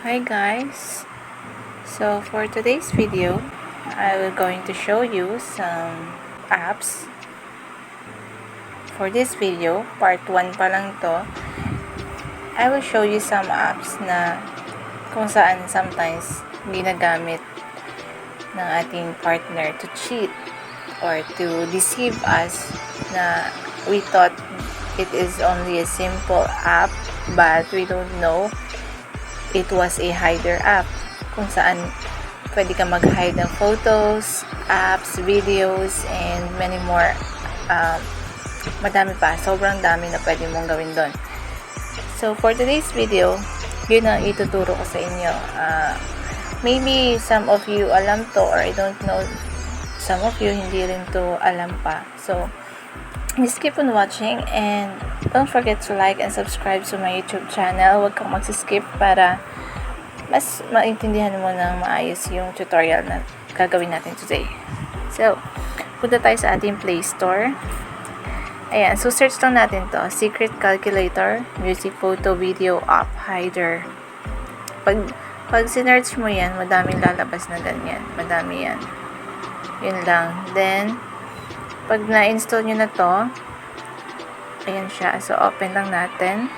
Hi guys, so for today's video I will going to show you some apps. For this video, part 1 pa lang to, I will show you some apps na kung saan sometimes ginagamit ng ating partner to cheat or to deceive us na we thought it is only a simple app but we don't know it was a hider app kung saan pwede ka mag-hide ng photos, apps, videos, and many more. Madami pa. Sobrang dami na pwede mong gawin doon. So, for today's video, yun ang ituturo ko sa inyo. Maybe some of you alam to or I don't know, some of you hindi rin to alam pa. So, just keep on watching and don't forget to like and subscribe to my YouTube channel. Huwag kang magsiskip para mas maintindihan mo ng maayos yung tutorial na gagawin natin today. So, punta tayo sa ating Play Store. Ayan, so search lang natin to. Secret Calculator, Music, Photo, Video, App, Hider. Pag sinearch mo yan, madaming lalabas na ganyan. Madami yan. Yun lang. Then, pag na-install nyo na to, ayan siya. So, open lang natin.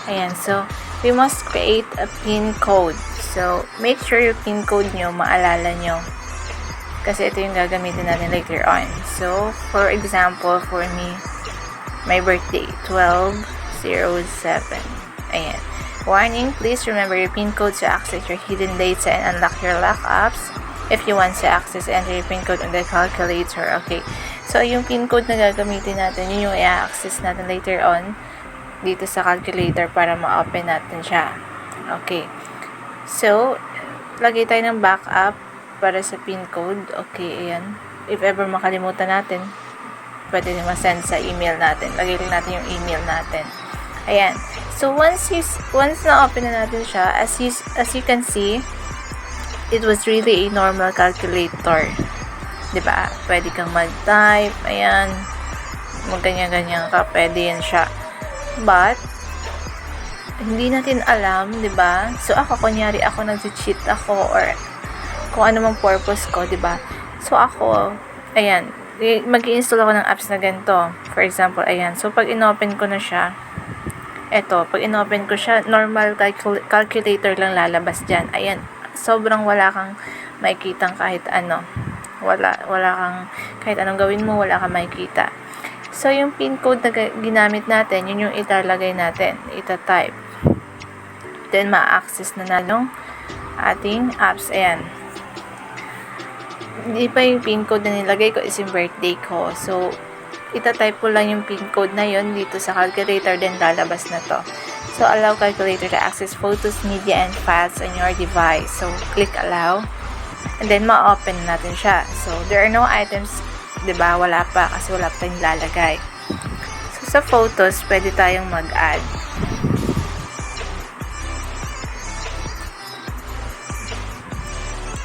Ayan. So, we must create a PIN code. So, make sure yung PIN code nyo, maalala nyo. Kasi ito yung gagamitin natin later on. So, for example, for me, my birthday, 12/07. Ayan. Warning, please remember your PIN code to access your hidden data and unlock your lock apps. If you want to access, enter your PIN code on the calculator. Okay. So, yung PIN code na gagamitin natin, yun yung i-access natin later on dito sa calculator para ma-open natin siya. Okay. So, lagay tayo ng backup para sa PIN code. Okay, ayan. If ever makalimutan natin, pwede din ma-send sa email natin. Lagay lang natin yung email natin. Ayan. So, once na-open na natin siya, as you can see, it was really a normal calculator. Diba? Pwede kang mag-type. Ayan. Mag-ganyan-ganyan ka. Pwede yan siya. But, hindi natin alam, diba? So, kunyari ako nag-cheat ako or kung ano mang purpose ko, diba? So, ako, ayan, mag-i-install ako ng apps na ganito. For example, ayan. So, pag in-open ko na siya, pag in-open ko siya, normal calculator lang lalabas dyan. Ayan, sobrang wala kang makikitang kahit ano. Wala kang, kahit anong gawin mo, wala kang makikita. So, yung PIN code na ginamit natin, yun yung italagay natin. Ita-type. Then, ma-access na yung ating apps. Ayan. Hindi pa yung PIN code na nilagay ko is yung birthday ko. So, ita-type ko lang yung PIN code na yun dito sa calculator, then lalabas na to. So, allow calculator to access photos, media, and files on your device. So, click allow. And then, ma-open natin siya. So, there are no items, diba? Wala pa kasi wala pa tayong lalagay. So, sa photos, pwede tayong mag-add.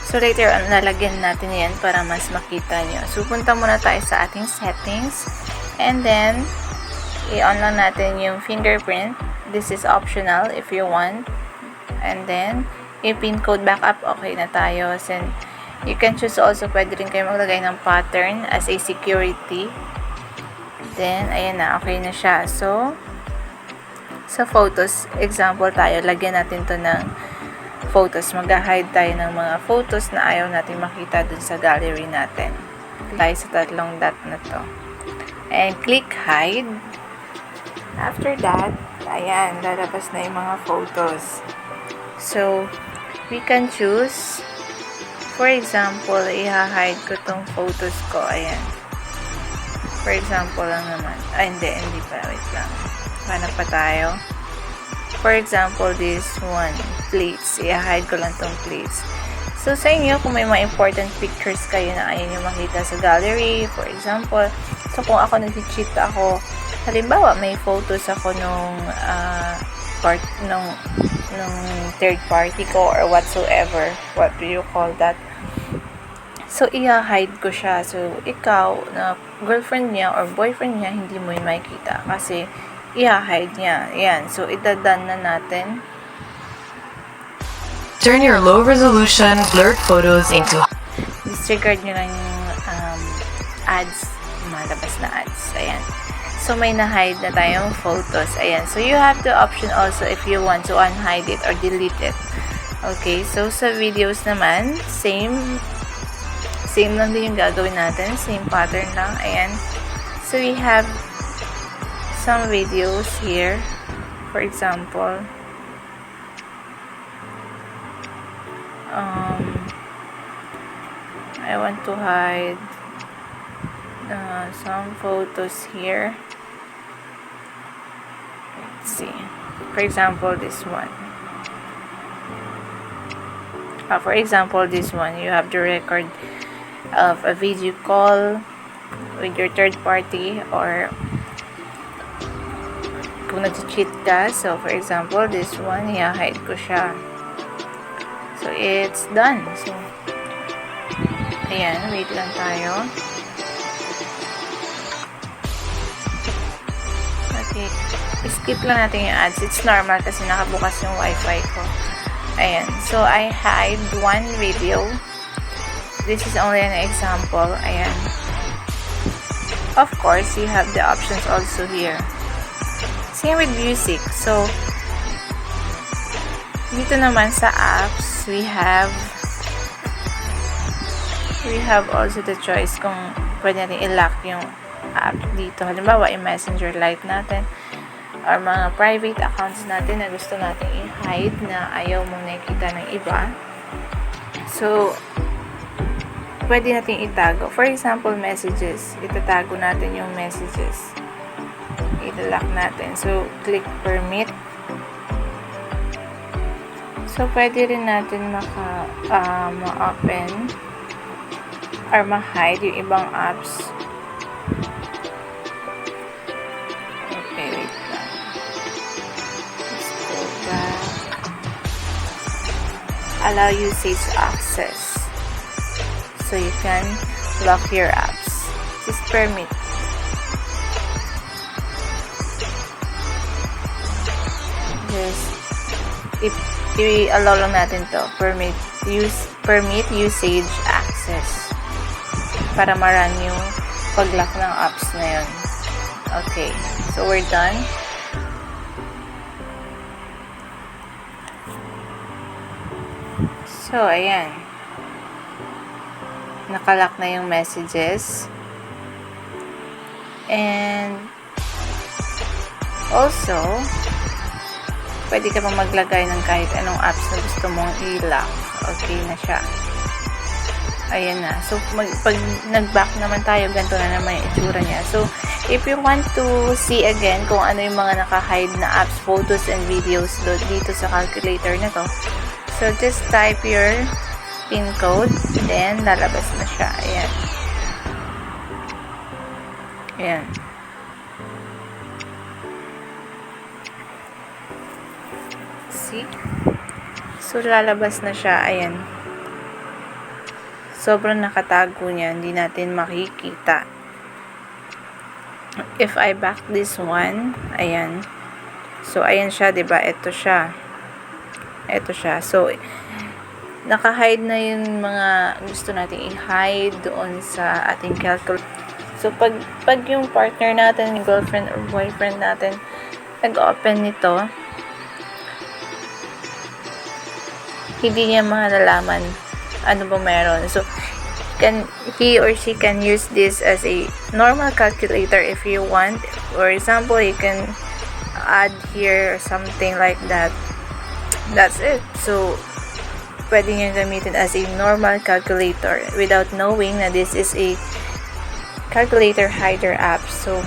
So, later on, lalagyan natin yan para mas makita nyo. So, punta muna tayo sa ating settings. And then, i-on lang natin yung fingerprint. This is optional if you want. And then, yung PIN code backup, okay na tayo. And you can choose also, pwede rin kayo maglagay ng pattern as a security. Then, ayan na, okay na siya. So, sa photos, example tayo, lagyan natin to ng photos. Mag-hide tayo ng mga photos na ayaw natin makita dun sa gallery natin. Tayo sa tatlong dot na to. And click hide. After that, ayan, lalabas na yung mga photos. So, we can choose, for example, i-hide ko tong photos ko. Ayan. For example lang naman. Hindi pa. Wait lang. Hanap pa tayo. For example, this one, plates. I-hide ko lang tong plates. So, sa inyo, kung may mga important pictures kayo na ayaw nyo makita sa gallery, for example, so kung ako nag-cheat ako, halimbawa, may photos ako nung third party ko or whatsoever, what do you call that? So, i-hide ko siya. So, ikaw, na girlfriend niya or boyfriend niya, hindi mo yung makikita kasi i-hide niya. Ayan. So, itadan na natin. Turn your low-resolution blurred photos into... Disregard nyo lang yung ads. Malabas na ads. Ayan. So, may na-hide na tayong photos. Ayan. So, you have the option also if you want to unhide it or delete it. Okay. So, sa videos naman, same lang din yung gagawin natin. Same pattern lang. Ayan. So, we have some videos here. For example, I want to hide some photos here. Let's see. For example, this one. For example, this one. You have the record of a video call with your third party, or kung nag-cheat ka. So, for example, this one, i-hide ko siya. So, it's done. So, ayan, wait lang tayo. Okay, skip lang natin yung ads. It's normal kasi nakabukas yung wifi ko. Ayan, so I hide one video. This is only an example. Ayan. Of course, you have the options also here. Same with music. So, dito naman sa apps, we have also the choice kung pwede natin i-lock yung app dito. Halimbawa, i-messenger live natin or mga private accounts natin na gusto natin i-hide na ayaw mong nakikita ng iba. So, pwede natin itago. For example, messages. Itatago natin yung messages. I-lock natin. So, click permit. So, pwede rin natin ma-open or ma-hide yung ibang apps. Okay, wait lang. Let's go back. Allow usage access. So, you can lock your apps. Just permit. I-allow lang natin to. Permit usage access. Para ma-run yung pag-lock ng apps na yun. Okay. So, we're done. So, ayan. Nakalock na yung messages. And also, pwede ka pang maglagay ng kahit anong apps na gusto mong i-lock. Okay na siya. Ayan na. So, pag nag-back naman tayo, ganito na naman yung itsura niya. So, if you want to see again kung ano yung mga naka-hide na apps, photos, and videos dito sa calculator na to, so, just type your PIN code, then lalabas na siya. Ayan. Ayan. See? So, lalabas na siya. Ayan. Sobrang nakatago niya. Hindi natin makikita. If I back this one, ayan. So, ayan siya, diba? Ito siya. Ito siya. So, naka-hide na yung mga gusto natin i-hide doon sa ating calculator. So, pag yung partner natin, yung girlfriend or boyfriend natin, nag-open nito, hindi niya malalaman ano ba meron. So, he or she can use this as a normal calculator if you want. For example, you can add here or something like that. That's it. So, pwede nyo gamitin as a normal calculator without knowing na this is a calculator hider app. So,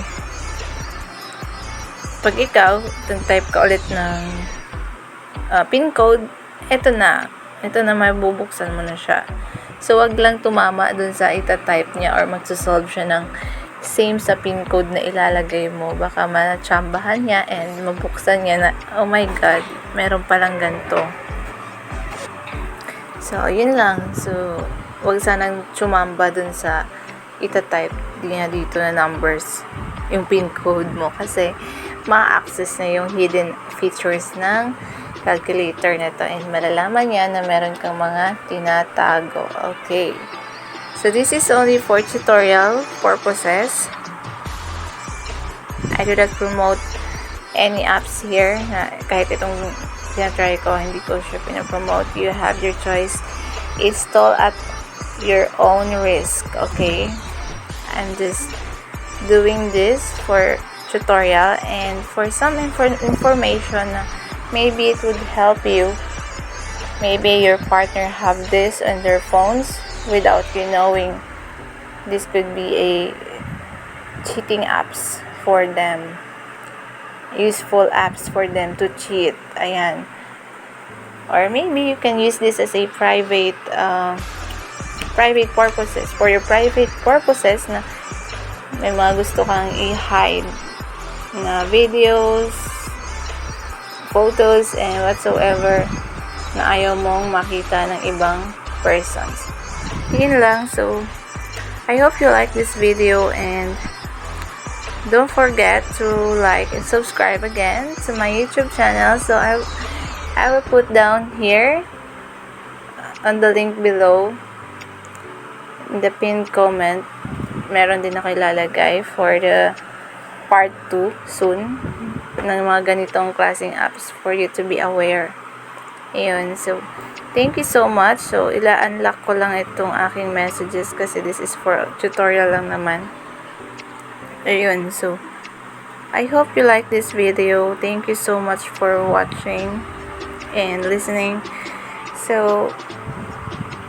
pag ikaw, type ka ulit ng PIN code, ito na may bubuksan mo na siya. So, wag lang tumama dun sa ita-type niya or magsusolve siya ng same sa PIN code na ilalagay mo. Baka matsambahan niya and mabuksan niya na, oh my god, meron palang ganito. So, yun lang. So, wag sanang tsumamba dun sa ita-type niya dito na numbers, yung PIN code mo. Kasi, ma-access na yung hidden features ng calculator na to, and malalaman niya na meron kang mga tinatago. Okay. So, this is only for tutorial purposes. I do not promote any apps here. Kahit itong tinatry ko, hindi ko siya pinapromote. You have your choice. Install at your own risk. Okay? I'm just doing this for tutorial and for some information. Maybe it would help you. Maybe your partner have this on their phones without you knowing. This could be a cheating apps for them. Useful apps for them to cheat. Ayan. Or maybe you can use this as a private purposes. For your private purposes na may mga gusto kang i-hide na videos, photos, and whatsoever na ayaw mong makita ng ibang persons. Yun lang. So, I hope you like this video, and don't forget to like and subscribe again to my YouTube channel. So, I will put down here on the link below in the pinned comment. Meron din ako ilalagay for the part 2 soon ng mga ganitong klaseng apps for you to be aware. Ayun. So, thank you so much. So, ila-unlock ko lang itong aking messages kasi this is for tutorial lang naman. Ayun. So, I hope you like this video. Thank you so much for watching and listening. So,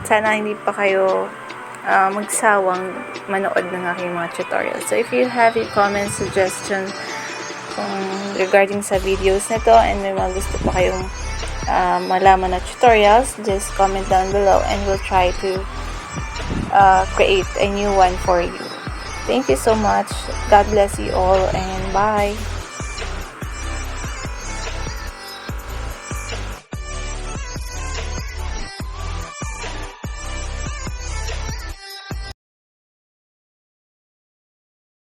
sana hindi pa kayo magsawang manood ng aking mga tutorials. So, if you have a comment, suggestion regarding sa videos na to, and may mga gusto pa kayong malaman na tutorials, just comment down below and we'll try to create a new one for you. Thank you so much. God bless you all, and bye.